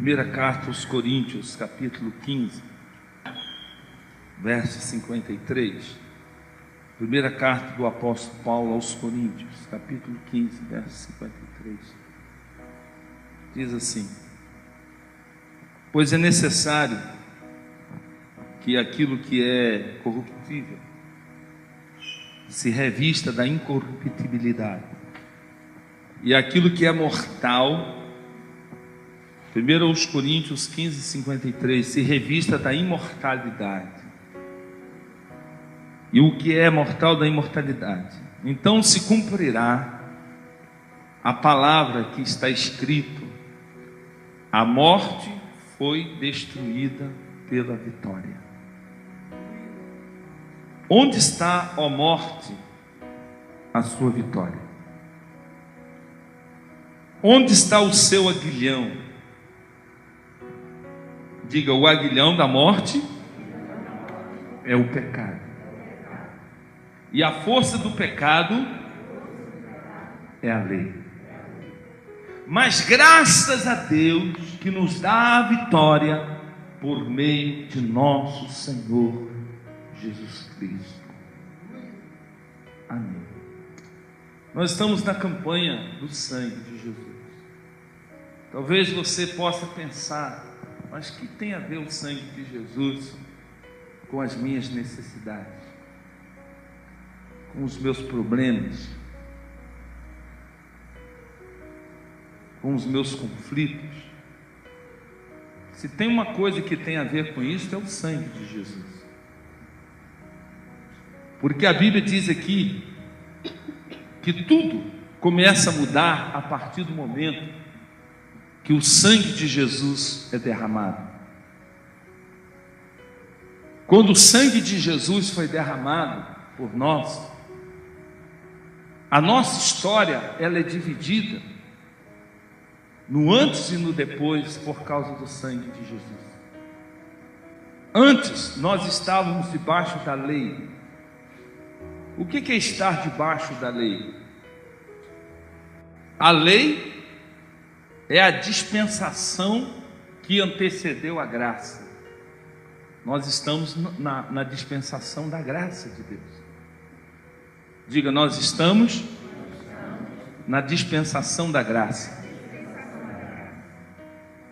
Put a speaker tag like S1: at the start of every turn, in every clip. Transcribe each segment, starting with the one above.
S1: Primeira carta aos Coríntios, capítulo 15, verso 53. Primeira carta do apóstolo Paulo aos Coríntios, capítulo 15, verso 53. Diz assim: pois é necessário que aquilo que é corruptível se revista da incorruptibilidade, e aquilo que é mortal, 1 Coríntios 15, 53, se revista da imortalidade, e o que é mortal da imortalidade. Então se cumprirá a palavra que está escrito: a morte foi destruída pela vitória. Onde está, ó morte, a sua vitória? Onde está o seu aguilhão? Diga: o aguilhão da morte é o pecado, e a força do pecado é a lei. Mas graças a Deus que nos dá a vitória por meio de nosso Senhor Jesus Cristo. Amém. Nós estamos na campanha do sangue de Jesus. Talvez você possa pensar: mas que tem a ver o sangue de Jesus com as minhas necessidades, com os meus problemas, com os meus conflitos? Se tem uma coisa que tem a ver com isso, é o sangue de Jesus. Porque a Bíblia diz aqui que tudo começa a mudar a partir do momento que o sangue de Jesus é derramado. Quando o sangue de Jesus foi derramado por nós, a nossa história ela é dividida no antes e no depois por causa do sangue de Jesus. Antes nós estávamos debaixo da lei. O que é estar debaixo da lei? A lei é a dispensação que antecedeu a graça. Nós estamos na dispensação da graça de Deus. Diga: nós estamos na dispensação da graça.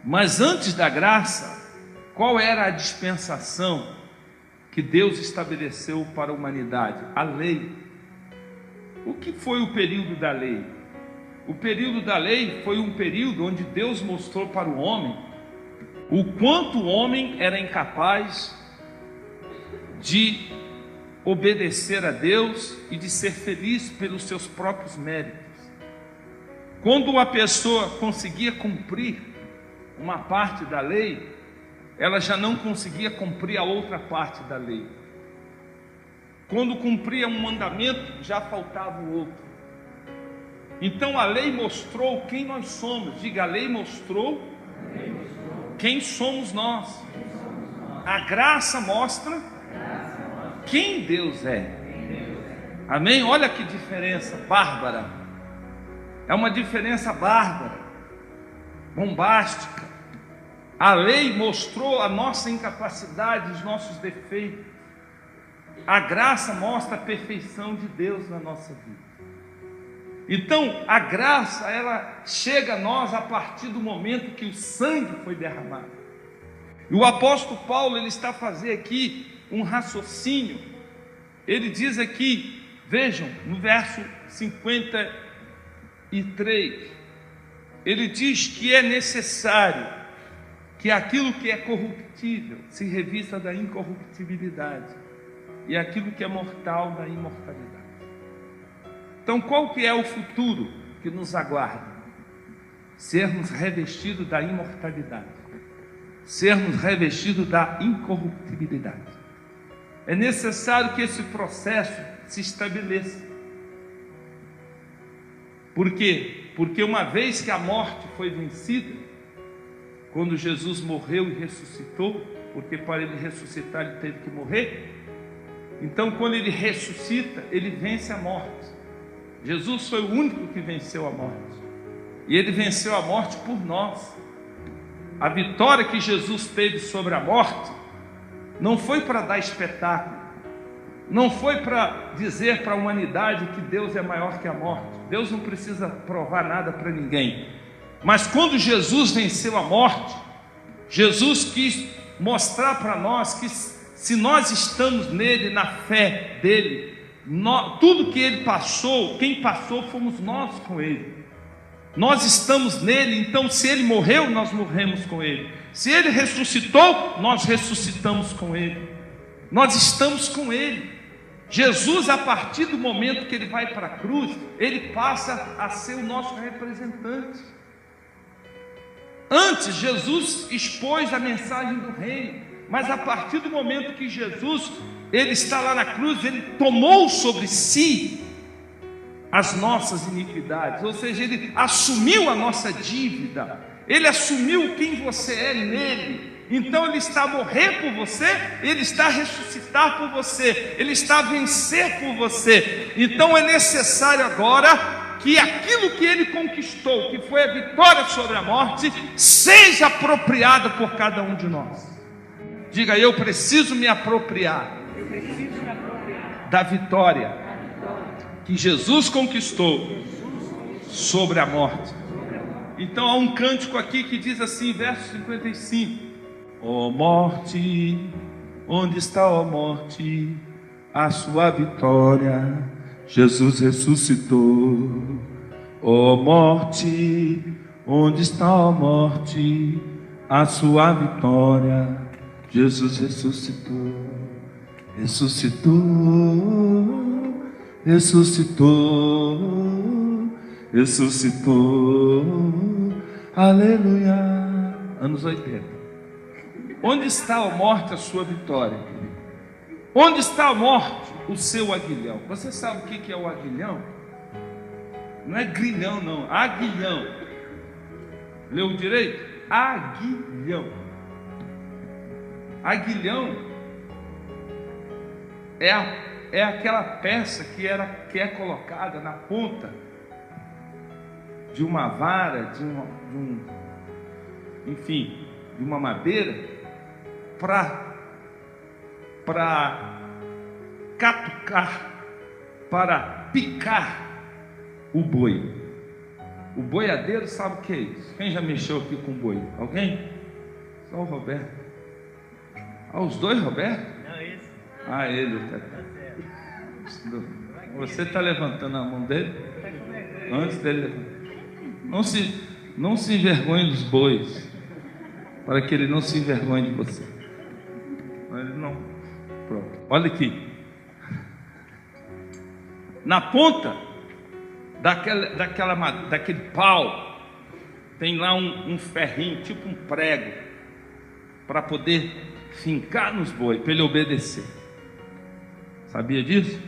S1: Mas antes da graça, qual era a dispensação que Deus estabeleceu para a humanidade? A lei. O que foi o período da lei? O período da lei foi um período onde Deus mostrou para o homem o quanto o homem era incapaz de obedecer a Deus e de ser feliz pelos seus próprios méritos. Quando a pessoa conseguia cumprir uma parte da lei, ela já não conseguia cumprir a outra parte da lei. Quando cumpria um mandamento, já faltava o outro. Então a lei mostrou quem nós somos. Diga: a lei mostrou quem somos nós. A graça mostra quem Deus é. Amém? Olha que diferença bárbara. É uma diferença bárbara, bombástica. A lei mostrou a nossa incapacidade, os nossos defeitos. A graça mostra a perfeição de Deus na nossa vida. Então, a graça, ela chega a nós a partir do momento que o sangue foi derramado. E o apóstolo Paulo, ele está fazendo aqui um raciocínio. Ele diz aqui, vejam, no verso 53, ele diz que é necessário que aquilo que é corruptível se revista da incorruptibilidade, e aquilo que é mortal da imortalidade. Então, qual que é o futuro que nos aguarda? Sermos revestidos da imortalidade, sermos revestidos da incorruptibilidade. É necessário que esse processo se estabeleça. Por quê? Porque uma vez que a morte foi vencida, quando Jesus morreu e ressuscitou, porque para ele ressuscitar ele teve que morrer, então quando ele ressuscita, ele vence a morte. Jesus foi o único que venceu a morte, e ele venceu a morte por nós. A vitória que Jesus teve sobre a morte não foi para dar espetáculo, não foi para dizer para a humanidade que Deus é maior que a morte. Deus não precisa provar nada para ninguém. Mas quando Jesus venceu a morte, Jesus quis mostrar para nós que se nós estamos nele, na fé dele, tudo que ele passou, quem passou fomos nós com ele. Nós estamos nele, então se ele morreu, nós morremos com ele. Se ele ressuscitou, nós ressuscitamos com ele. Nós estamos com ele. Jesus, a partir do momento que ele vai para a cruz, ele passa a ser o nosso representante. Antes, Jesus expôs a mensagem do reino, mas a partir do momento que Jesus, ele está lá na cruz, ele tomou sobre si as nossas iniquidades, ou seja, ele assumiu a nossa dívida, ele assumiu quem você é nele. Então ele está a morrer por você, ele está a ressuscitar por você, ele está a vencer por você. Então é necessário agora que aquilo que ele conquistou, que foi a vitória sobre a morte, seja apropriado por cada um de nós. Diga: eu preciso me apropriar da vitória que Jesus conquistou sobre a morte. Então há um cântico aqui que diz assim, verso 55: ó morte, onde está, ó morte, a sua vitória? Jesus ressuscitou. Ó morte, onde está, ó morte, a sua vitória? Jesus ressuscitou. Ressuscitou, ressuscitou, ressuscitou. Aleluia. Anos 80. Onde está, ó morte, a sua vitória? Onde está, a morte, o seu aguilhão? Você sabe o que é o aguilhão? Não é grilhão, não. Aguilhão. Leu direito? Aguilhão. Aguilhão é aquela peça que é colocada na ponta de uma vara, de uma madeira, para catucar, para picar o boi. O boiadeiro sabe o que é isso? Quem já mexeu aqui com boi? Alguém? Só o Roberto. Ah, os dois, Roberto?
S2: Não, esse.
S1: Ah, ele. Você está levantando a mão dele? Antes dele levantar. Não se envergonhe dos bois, para que ele não se envergonhe de você. Ele não. Pronto. Olha aqui. Na ponta daquele pau tem lá um ferrinho, tipo um prego, para poder fincar nos bois, para ele obedecer. Sabia disso?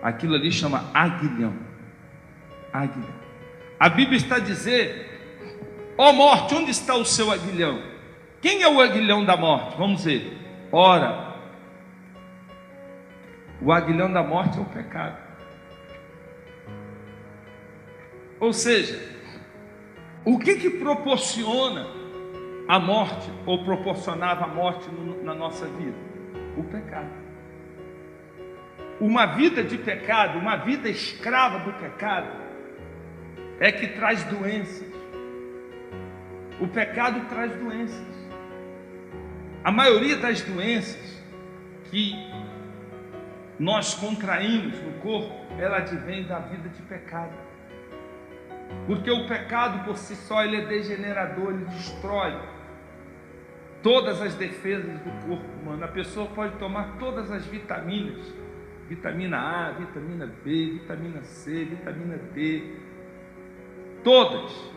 S1: Aquilo ali chama aguilhão. Aguilhão. A Bíblia está a dizer: ó morte, onde está o seu aguilhão? Quem é o aguilhão da morte? Vamos ver. Ora, o aguilhão da morte é o pecado. Ou seja, o que proporciona a morte, ou proporcionava a morte na nossa vida? O pecado. Uma vida de pecado, uma vida escrava do pecado, é que traz doenças. O pecado traz doenças. A maioria das doenças que nós contraímos no corpo, ela advém da vida de pecado. Porque o pecado por si só, ele é degenerador, ele destrói todas as defesas do corpo humano. A pessoa pode tomar todas as vitaminas, vitamina A, vitamina B, vitamina C, vitamina D, todas.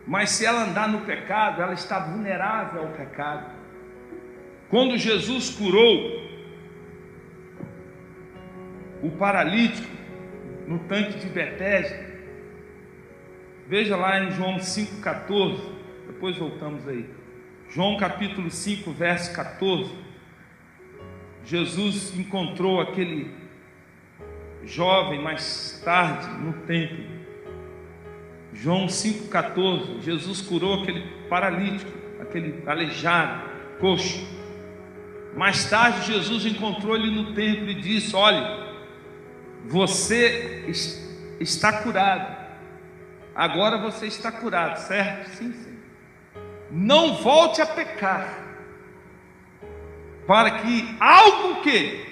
S1: Mas se ela andar no pecado, ela está vulnerável ao pecado. Quando Jesus curou o paralítico no tanque de Betesda, veja lá em João 5,14, depois voltamos aí. João capítulo 5, verso 14. Jesus encontrou aquele jovem mais tarde no templo. João 5,14, Jesus curou aquele paralítico, aquele aleijado, coxo. Mais tarde Jesus encontrou ele no templo e disse: olha, você está curado, agora você está curado, certo? Sim, sim. Não volte a pecar, para que algo que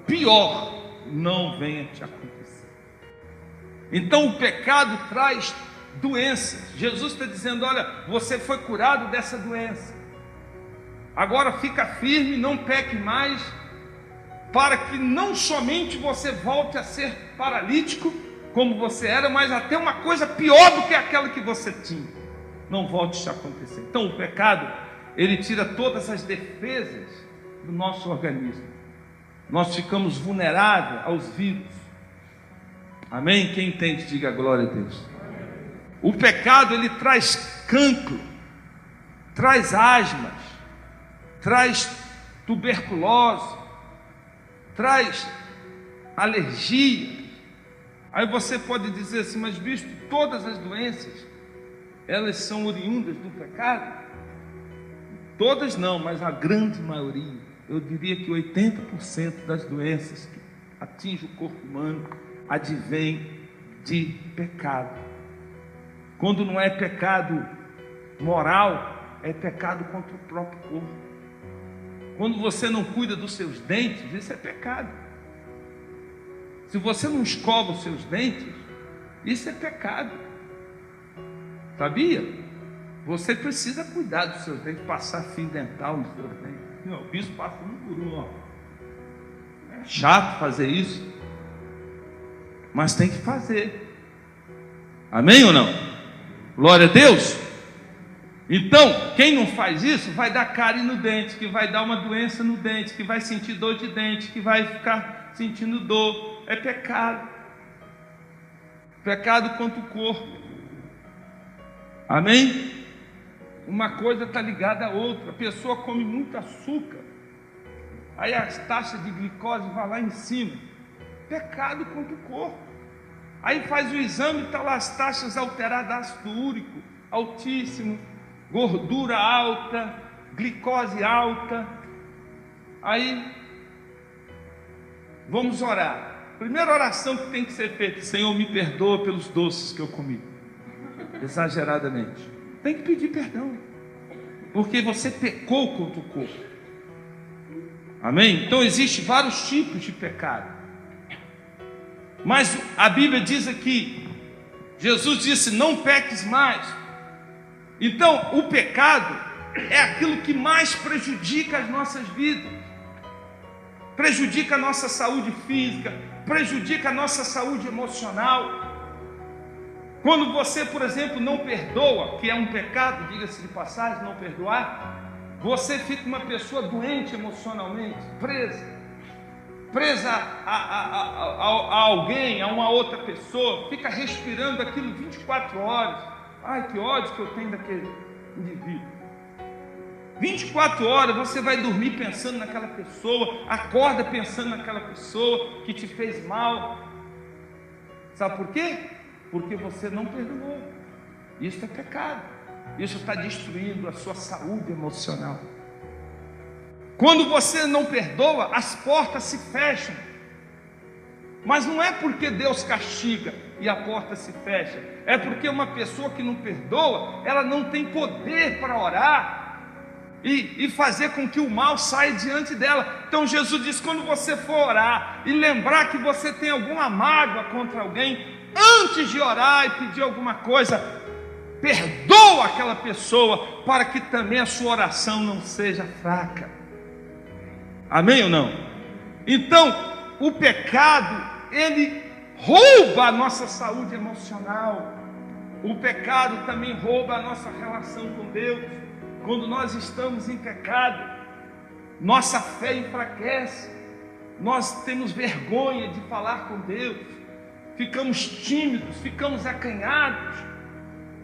S1: pior não venha te acontecer. Então o pecado traz doenças. Jesus está dizendo: olha, você foi curado dessa doença, agora fica firme, não peque mais, para que não somente você volte a ser paralítico como você era, mas até uma coisa pior do que aquela que você tinha não volte a acontecer. Então o pecado, ele tira todas as defesas do nosso organismo. Nós ficamos vulneráveis aos vírus. Amém? Quem entende, diga glória a Deus. O pecado, ele traz cancro, traz asmas, traz tuberculose, traz alergia. Aí você pode dizer assim: mas bispo, todas as doenças, elas são oriundas do pecado? Todas não, mas a grande maioria, eu diria que 80% das doenças que atingem o corpo humano advém de pecado. Quando não é pecado moral, é pecado contra o próprio corpo. Quando você não cuida dos seus dentes, isso é pecado. Se você não escova os seus dentes, isso é pecado. Sabia? Você precisa cuidar dos seus dentes, passar fio dental nos seus dentes. Não, o bispo passa um por um, ó. É chato fazer isso, mas tem que fazer. Amém ou não? Glória a Deus. Então, quem não faz isso vai dar cárie no dente, que vai dar uma doença no dente, que vai sentir dor de dente, que vai ficar sentindo dor. É pecado. Pecado contra o corpo. Amém? Uma coisa está ligada à outra. A pessoa come muito açúcar, aí as taxas de glicose vão lá em cima. Pecado contra o corpo. Aí faz o exame e está lá as taxas alteradas, ácido úrico altíssimo, gordura alta, glicose alta. Aí vamos orar. Primeira oração que tem que ser feita: Senhor, me perdoa pelos doces que eu comi exageradamente. Tem que pedir perdão, porque você pecou contra o corpo. Amém? Então existem vários tipos de pecado, mas a Bíblia diz aqui, Jesus disse: não peques mais. Então o pecado é aquilo que mais prejudica as nossas vidas, prejudica a nossa saúde física, prejudica a nossa saúde emocional. Quando você, por exemplo, não perdoa, que é um pecado, diga-se de passagem, não perdoar, você fica uma pessoa doente emocionalmente, presa a alguém, a uma outra pessoa, fica respirando aquilo 24 horas. Ai, que ódio que eu tenho daquele indivíduo. 24 horas você vai dormir pensando naquela pessoa, acorda pensando naquela pessoa que te fez mal. Sabe por quê? Porque você não perdoou. Isso é pecado. Isso está destruindo a sua saúde emocional. Quando você não perdoa, as portas se fecham. Mas não é porque Deus castiga e a porta se fecha, é porque uma pessoa que não perdoa, ela não tem poder para orar e fazer com que o mal saia diante dela. Então Jesus diz: quando você for orar e lembrar que você tem alguma mágoa contra alguém, antes de orar e pedir alguma coisa, perdoa aquela pessoa, para que também a sua oração não seja fraca. Amém ou não? Então o pecado, ele rouba a nossa saúde emocional. O pecado também rouba a nossa relação com Deus. Quando nós estamos em pecado, nossa fé enfraquece, nós temos vergonha de falar com Deus, ficamos tímidos, ficamos acanhados,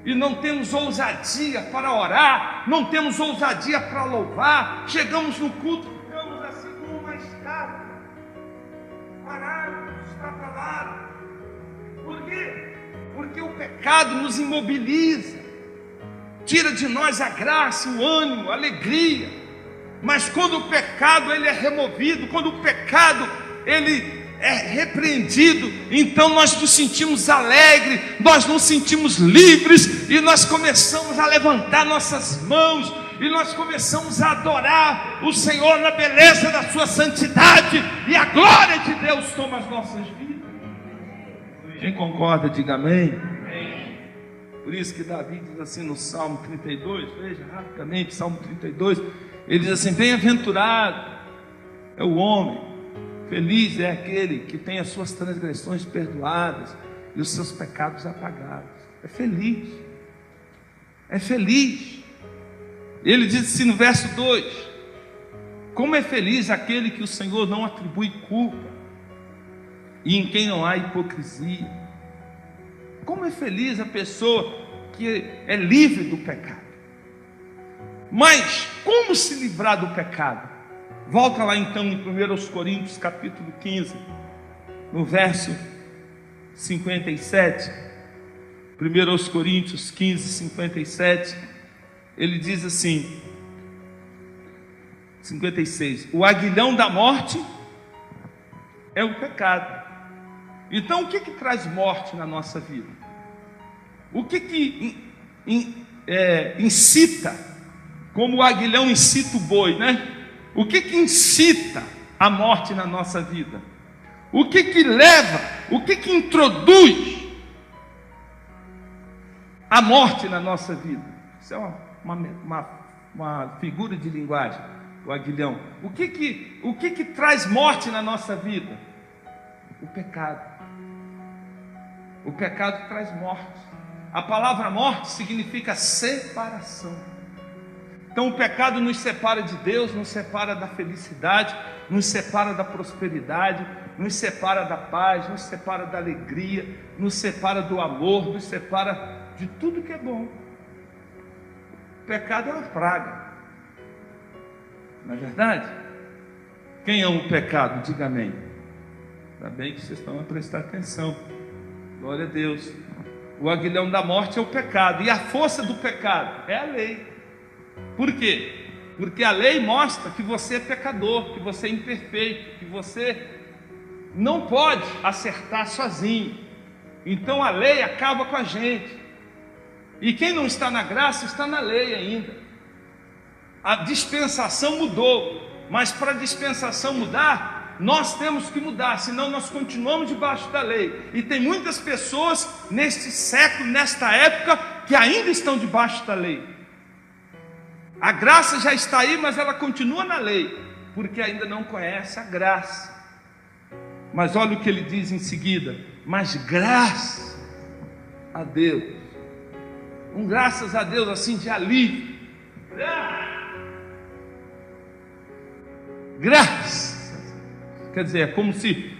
S1: e não temos ousadia para orar, não temos ousadia para louvar. Chegamos no culto, ficamos assim como uma estátua, parados, estapalados. Por quê? Porque o pecado nos imobiliza, tira de nós a graça, o ânimo, a alegria. Mas quando o pecado ele é removido, quando o pecado ele é repreendido, então nós nos sentimos alegres, nós nos sentimos livres, e nós começamos a levantar nossas mãos, e nós começamos a adorar o Senhor na beleza da sua santidade, e a glória de Deus toma as nossas vidas. Quem concorda, diga amém. Por isso que Davi diz assim no Salmo 32, veja rapidamente, Salmo 32, ele diz assim: bem-aventurado é o homem, feliz é aquele que tem as suas transgressões perdoadas e os seus pecados apagados. É feliz, é feliz. Ele diz assim no verso 2: como é feliz aquele que o Senhor não atribui culpa e em quem não há hipocrisia. Como é feliz a pessoa que é livre do pecado. Mas como se livrar do pecado? Volta lá então em 1 Coríntios capítulo 15, no verso 57. 1 Coríntios 15, 57. Ele diz assim, 56: o aguilhão da morte é o pecado. Então o que traz morte na nossa vida? O que incita, como o aguilhão incita o boi, né? O que incita a morte na nossa vida? O que leva, o que introduz a morte na nossa vida? Isso é uma figura de linguagem, o aguilhão. O que traz morte na nossa vida? O pecado. O pecado traz morte. A palavra morte significa separação. Então o pecado nos separa de Deus, nos separa da felicidade, nos separa da prosperidade, nos separa da paz, nos separa da alegria, nos separa do amor, nos separa de tudo que é bom. O pecado é uma praga, não é verdade? Quem ama o pecado, diga amém. Ainda bem que vocês estão a prestar atenção. Glória a Deus. O aguilhão da morte é o pecado, e a força do pecado é a lei. Por quê? Porque a lei mostra que você é pecador, que você é imperfeito, que você não pode acertar sozinho. Então a lei acaba com a gente. E quem não está na graça está na lei ainda. A dispensação mudou, mas para a dispensação mudar, nós temos que mudar, senão nós continuamos debaixo da lei. E tem muitas pessoas neste século, nesta época, que ainda estão debaixo da lei. A graça já está aí, mas ela continua na lei, porque ainda não conhece a graça. Mas olha o que ele diz em seguida: mas graças a Deus, graças a Deus assim de alívio, graças. Quer dizer, é como se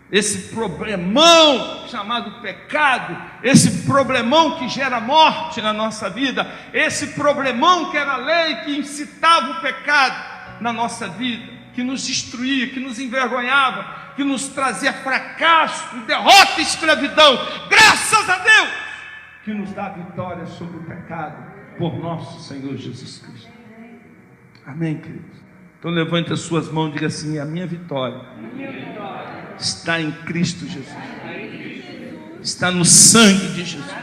S1: esse problemão chamado pecado, esse problemão que gera morte na nossa vida, esse problemão que era a lei que incitava o pecado na nossa vida, que nos destruía, que nos envergonhava, que nos trazia fracasso, derrota e escravidão, graças a Deus, que nos dá vitória sobre o pecado, por nosso Senhor Jesus Cristo. Amém, queridos? Então levante as suas mãos e diga assim: a minha vitória está em Cristo Jesus, está no sangue de Jesus.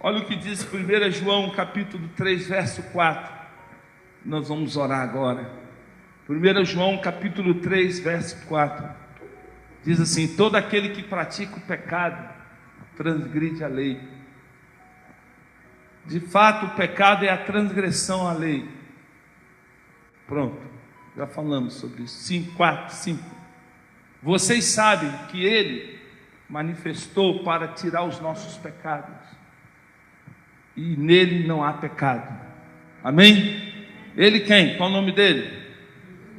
S1: Olha o que diz 1 João capítulo 3 verso 4. Nós vamos orar agora. 1 João capítulo 3 verso 4 diz assim: todo aquele que pratica o pecado transgride a lei. De fato, o pecado é a transgressão à lei. Pronto, já falamos sobre isso. 5. Vocês sabem que Ele manifestou para tirar os nossos pecados, e nele não há pecado. Amém? Ele quem? Qual o nome dele?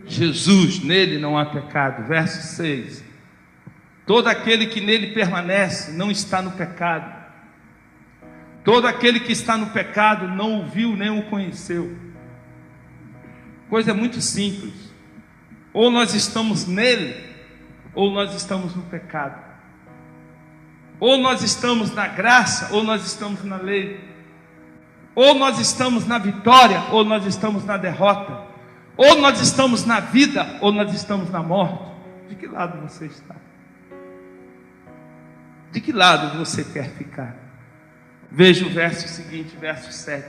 S1: Jesus. Nele não há pecado. Verso 6: todo aquele que nele permanece não está no pecado. Todo aquele que está no pecado não o viu nem o conheceu. Coisa muito simples: ou nós estamos nele, ou nós estamos no pecado. Ou nós estamos na graça, ou nós estamos na lei. Ou nós estamos na vitória, ou nós estamos na derrota. Ou nós estamos na vida, ou nós estamos na morte. De que lado você está? De que lado você quer ficar? Veja o verso seguinte, verso 7.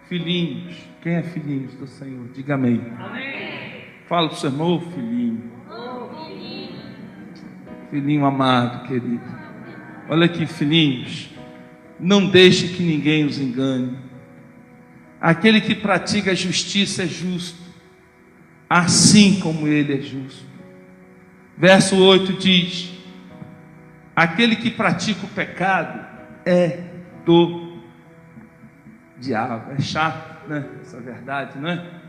S1: Filhinhos, quem é filhinhos do Senhor? Diga amém.
S2: Amém.
S1: Fala para o seu irmão, filhinho. Filhinho amado, querido. Olha aqui, filhinhos. Não deixe que ninguém os engane. Aquele que pratica a justiça é justo, assim como ele é justo. Verso 8 diz: aquele que pratica o pecado é do diabo. É chato, né? Essa verdade, né?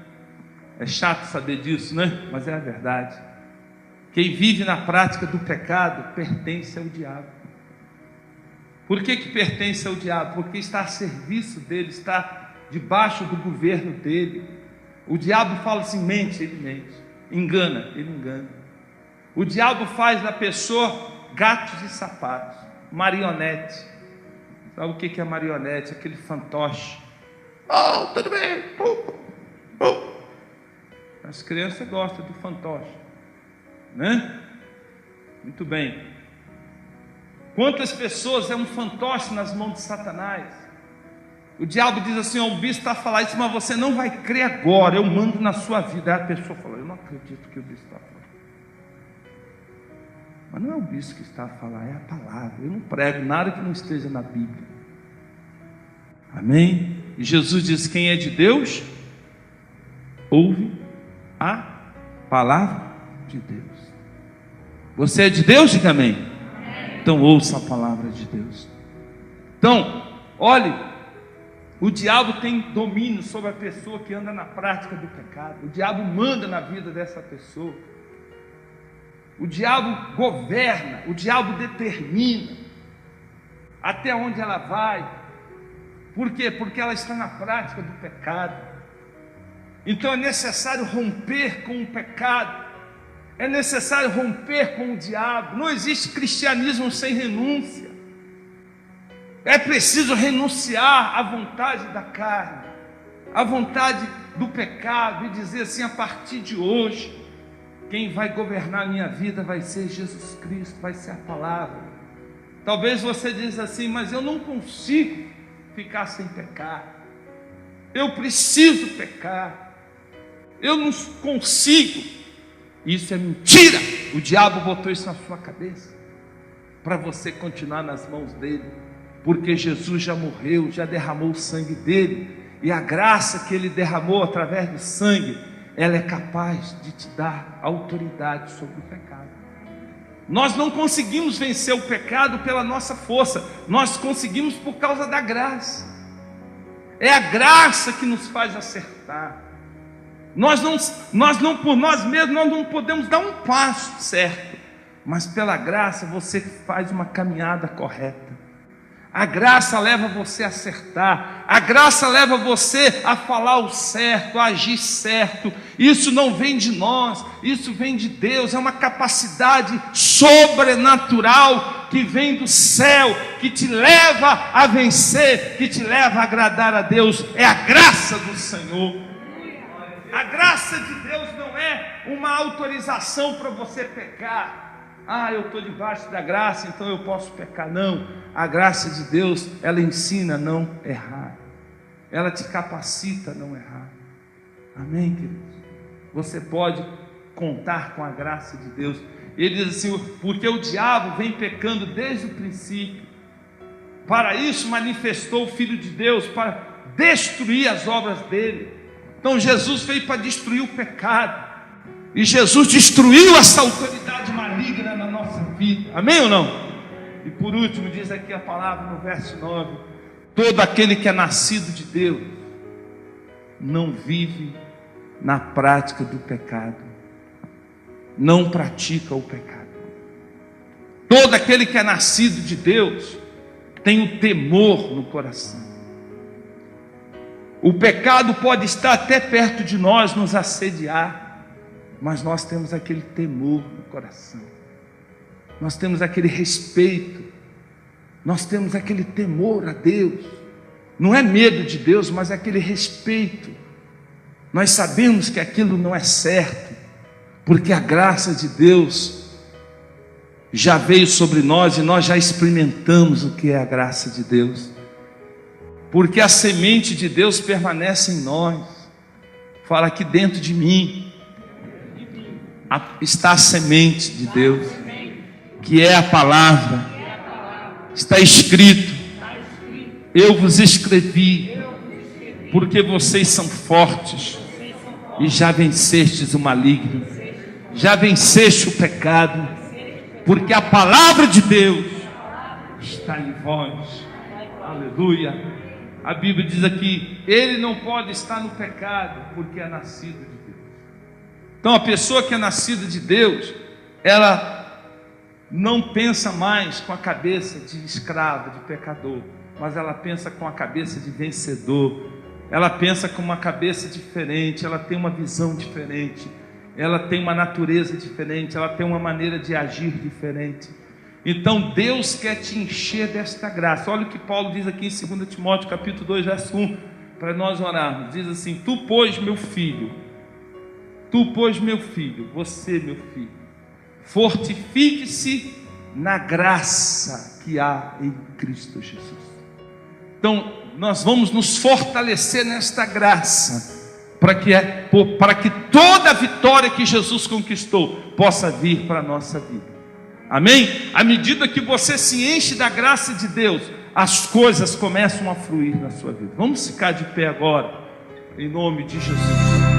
S1: É chato saber disso, né? Mas é a verdade. Quem vive na prática do pecado pertence ao diabo. Por que pertence ao diabo? Porque está a serviço dele, está debaixo do governo dele. O diabo fala assim: mente, ele mente. Engana, ele engana. O diabo faz da pessoa gatos e sapatos, marionete. Sabe o que é marionete? Aquele fantoche. Oh, tudo bem. As crianças gostam do fantoche, né? Muito bem. Quantas pessoas é um fantoche nas mãos de Satanás? O diabo diz assim: o bispo está a falar isso, mas você não vai crer agora, eu mando na sua vida. Aí a pessoa fala: eu não acredito que o bispo está falando. Mas não é o bispo que está a falar, é a palavra. Eu não prego nada que não esteja na Bíblia. Amém? E Jesus diz: quem é de Deus, ouve a palavra de Deus. Você é de Deus? Diga amém. Então ouça a palavra de Deus. Então, olhe, o diabo tem domínio sobre a pessoa que anda na prática do pecado. O diabo manda na vida dessa pessoa. O diabo governa, o diabo determina até onde ela vai. Por quê? Porque ela está na prática do pecado. Então é necessário romper com o pecado. É necessário romper com o diabo. Não existe cristianismo sem renúncia. É preciso renunciar à vontade da carne, à vontade do pecado, e dizer assim: a partir de hoje, quem vai governar a minha vida vai ser Jesus Cristo, vai ser a palavra. Talvez você diz assim: mas eu não consigo ficar sem pecar. Eu preciso pecar. Eu não consigo. Isso é mentira. O diabo botou isso na sua cabeça para você continuar nas mãos dele, porque Jesus já morreu, já derramou o sangue dele, e a graça que ele derramou através do sangue, ela é capaz de te dar autoridade sobre o pecado. Nós não conseguimos vencer o pecado pela nossa força, nós conseguimos por causa da graça. É a graça que nos faz acertar. Nós não por nós mesmos, nós não podemos dar um passo certo, mas pela graça você faz uma caminhada correta. A graça leva você a acertar, a graça leva você a falar o certo, a agir certo. Isso não vem de nós, isso vem de Deus. É uma capacidade sobrenatural que vem do céu, que te leva a vencer, que te leva a agradar a Deus. É a graça do Senhor. A graça de Deus não é uma autorização para você pecar. Eu estou debaixo da graça, então eu posso pecar. Não, a graça de Deus, ela ensina a não errar. Ela te capacita a não errar. Amém, queridos? Você pode contar com a graça de Deus. Ele diz assim: porque o diabo vem pecando desde o princípio. Para isso manifestou o Filho de Deus, para destruir as obras dele. Então Jesus veio para destruir o pecado, e Jesus destruiu essa autoridade maligna na nossa vida. Amém ou não? E por último diz aqui a palavra no verso 9: todo aquele que é nascido de Deus não vive na prática do pecado, não pratica o pecado. Todo aquele que é nascido de Deus tem o temor no coração. O pecado pode estar até perto de nós, nos assediar, mas nós temos aquele temor no coração, nós temos aquele respeito nós temos aquele temor a Deus. Não é medo de Deus, mas é aquele respeito. Nós sabemos que aquilo não é certo, porque a graça de Deus já veio sobre nós e nós já experimentamos o que é a graça de Deus. Porque a semente de Deus permanece em nós. Fala aqui dentro de mim está a semente de Deus, que é a palavra. Está escrito: eu vos escrevi, porque vocês são fortes e já vencestes o maligno, já venceste o pecado, porque a palavra de Deus está em vós. Aleluia. A Bíblia diz aqui: ele não pode estar no pecado, porque é nascido de Deus. Então a pessoa que é nascida de Deus, ela não pensa mais com a cabeça de escravo, de pecador, mas ela pensa com a cabeça de vencedor. Ela pensa com uma cabeça diferente, ela tem uma visão diferente, ela tem uma natureza diferente, ela tem uma maneira de agir diferente. Então Deus quer te encher desta graça. Olha o que Paulo diz aqui em 2 Timóteo capítulo 2, verso 1, para nós orarmos. Diz assim: tu, pois, meu filho, você, meu filho, fortifique-se na graça que há em Cristo Jesus. Então nós vamos nos fortalecer nesta graça, para que toda a vitória que Jesus conquistou possa vir para a nossa vida. Amém? À medida que você se enche da graça de Deus, as coisas começam a fluir na sua vida. Vamos ficar de pé agora, em nome de Jesus.